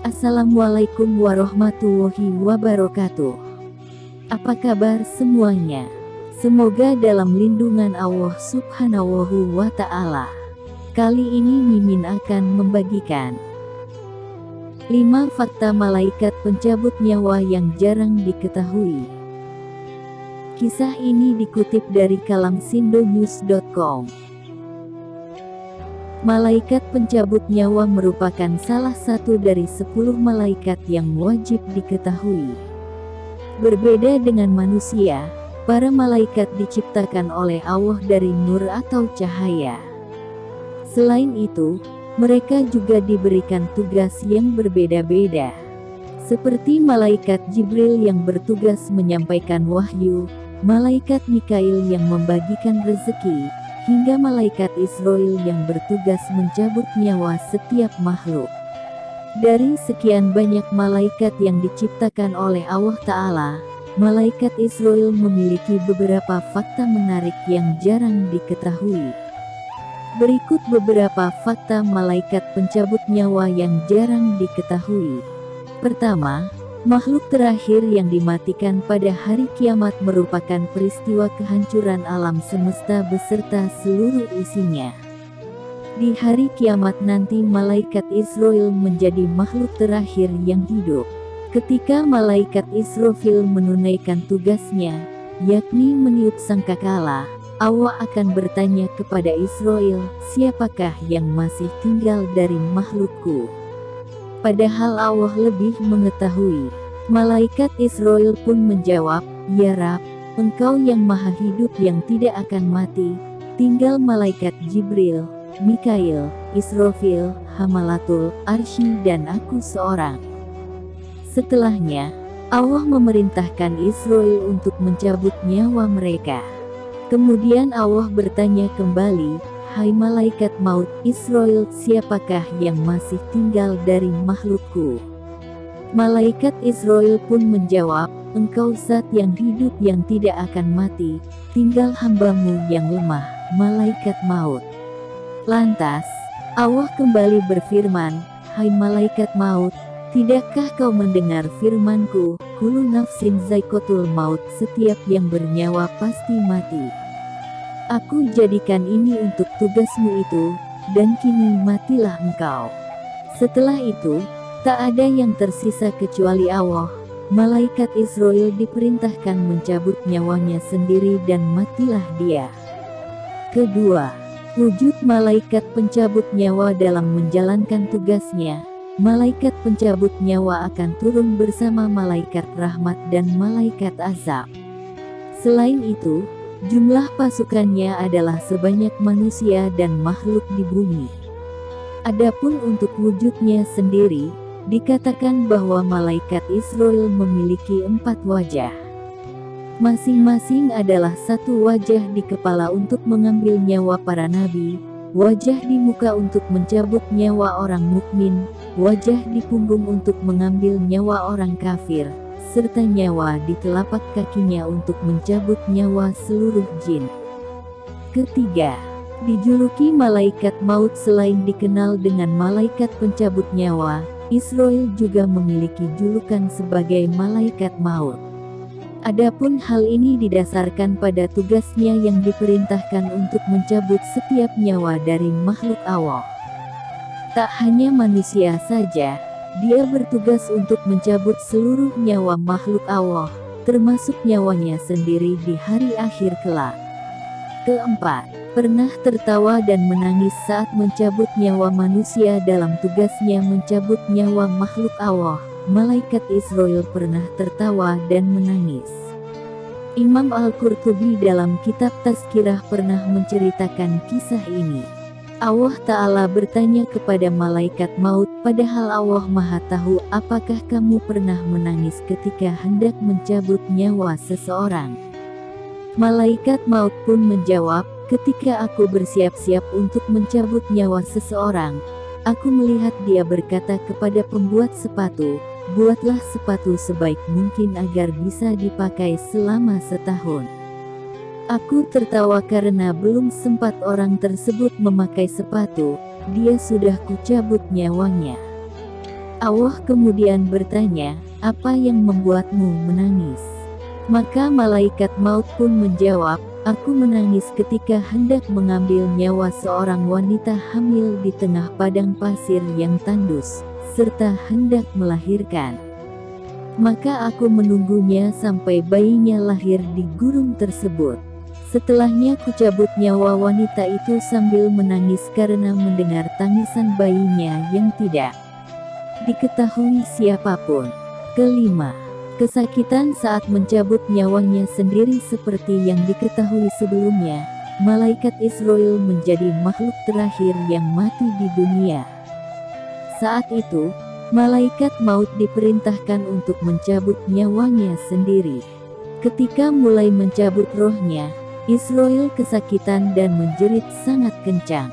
Assalamualaikum warahmatullahi wabarakatuh. Apa kabar semuanya? Semoga dalam lindungan Allah Subhanahu wa Ta'ala. Kali ini Mimin akan membagikan 5 fakta malaikat pencabut nyawa yang jarang diketahui. Kisah ini dikutip dari kalamsindonews.com. Malaikat pencabut nyawa merupakan salah satu dari 10 malaikat yang wajib diketahui. Berbeda dengan manusia, para malaikat diciptakan oleh Allah dari nur atau cahaya. Selain itu, mereka juga diberikan tugas yang berbeda-beda. Seperti malaikat Jibril yang bertugas menyampaikan wahyu, malaikat Mikail yang membagikan rezeki, hingga malaikat Israil yang bertugas mencabut nyawa setiap makhluk. Dari sekian banyak malaikat yang diciptakan oleh Allah Ta'ala, malaikat Israil memiliki beberapa fakta menarik yang jarang diketahui. Berikut beberapa fakta malaikat pencabut nyawa yang jarang diketahui. Pertama, makhluk terakhir yang dimatikan pada hari kiamat merupakan peristiwa kehancuran alam semesta beserta seluruh isinya. Di hari kiamat nanti malaikat Israil menjadi makhluk terakhir yang hidup. Ketika malaikat Israfil menunaikan tugasnya, yakni meniup sangkakala, Allah akan bertanya kepada Israil, "Siapakah yang masih tinggal dari makhlukku?" Padahal Allah lebih mengetahui. Malaikat Israil pun menjawab, "Ya Rab, Engkau yang maha hidup yang tidak akan mati. Tinggal malaikat Jibril, Mikail, Israfil, Hamalatul Arsy dan aku seorang." Setelahnya, Allah memerintahkan Israil untuk mencabut nyawa mereka. Kemudian Allah bertanya kembali, "Hai malaikat maut Israil, siapakah yang masih tinggal dari makhlukku?" Malaikat Israil pun menjawab, "Engkau zat yang hidup yang tidak akan mati, tinggal hambamu yang lemah, malaikat maut." Lantas, Allah kembali berfirman, "Hai malaikat maut, tidakkah kau mendengar firman-Ku, kullu nafsin za'iqatul maut, setiap yang bernyawa pasti mati. Aku jadikan ini untuk tugasmu itu, dan kini matilah engkau." Setelah itu, tak ada yang tersisa kecuali Allah. Malaikat Israil diperintahkan mencabut nyawanya sendiri dan matilah dia. Kedua, wujud malaikat pencabut nyawa dalam menjalankan tugasnya. Malaikat pencabut nyawa akan turun bersama malaikat rahmat dan malaikat azab. Selain itu, jumlah pasukannya adalah sebanyak manusia dan makhluk di bumi. Adapun untuk wujudnya sendiri, dikatakan bahwa malaikat Israil memiliki 4 wajah. Masing-masing adalah satu wajah di kepala untuk mengambil nyawa para nabi, wajah di muka untuk mencabut nyawa orang mukmin, wajah di punggung untuk mengambil nyawa orang kafir, serta nyawa di telapak kakinya untuk mencabut nyawa seluruh jin. Ketiga, dijuluki malaikat maut selain dikenal dengan malaikat pencabut nyawa, Israil juga memiliki julukan sebagai malaikat maut. Adapun hal ini didasarkan pada tugasnya yang diperintahkan untuk mencabut setiap nyawa dari makhluk Allah. Tak hanya manusia saja, dia bertugas untuk mencabut seluruh nyawa makhluk Allah, termasuk nyawanya sendiri di hari akhir kelak. Keempat, pernah tertawa dan menangis saat mencabut nyawa manusia dalam tugasnya mencabut nyawa makhluk Allah. Malaikat Israil pernah tertawa dan menangis. Imam Al-Qurtubi dalam kitab Tazkirah pernah menceritakan kisah ini. Allah Ta'ala bertanya kepada malaikat maut, padahal Allah Maha Tahu, "Apakah kamu pernah menangis ketika hendak mencabut nyawa seseorang?" Malaikat maut pun menjawab, "Ketika aku bersiap-siap untuk mencabut nyawa seseorang, aku melihat dia berkata kepada pembuat sepatu, 'Buatlah sepatu sebaik mungkin agar bisa dipakai selama setahun.' Aku tertawa karena belum sempat orang tersebut memakai sepatu, dia sudah kucabut nyawanya." Allah kemudian bertanya, "Apa yang membuatmu menangis?" Maka malaikat maut pun menjawab, "Aku menangis ketika hendak mengambil nyawa seorang wanita hamil di tengah padang pasir yang tandus, serta hendak melahirkan. Maka aku menunggunya sampai bayinya lahir di gurun tersebut. Setelahnya kucabut nyawa wanita itu sambil menangis karena mendengar tangisan bayinya yang tidak diketahui siapapun." Kelima, kesakitan saat mencabut nyawanya sendiri seperti yang diketahui sebelumnya. Malaikat Israel menjadi makhluk terakhir yang mati di dunia. Saat itu, malaikat maut diperintahkan untuk mencabut nyawanya sendiri. Ketika mulai mencabut rohnya, Israel kesakitan dan menjerit sangat kencang.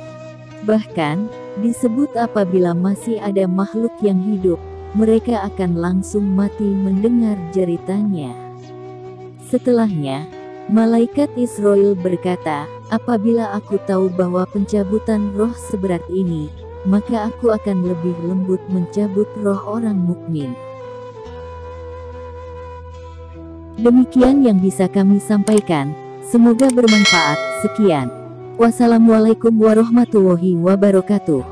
Bahkan, disebut apabila masih ada makhluk yang hidup, mereka akan langsung mati mendengar jeritannya. Setelahnya, malaikat Israel berkata, "Apabila aku tahu bahwa pencabutan roh seberat ini, maka aku akan lebih lembut mencabut roh orang mukmin." Demikian yang bisa kami sampaikan. Semoga bermanfaat. Sekian. Wassalamualaikum warahmatullahi wabarakatuh.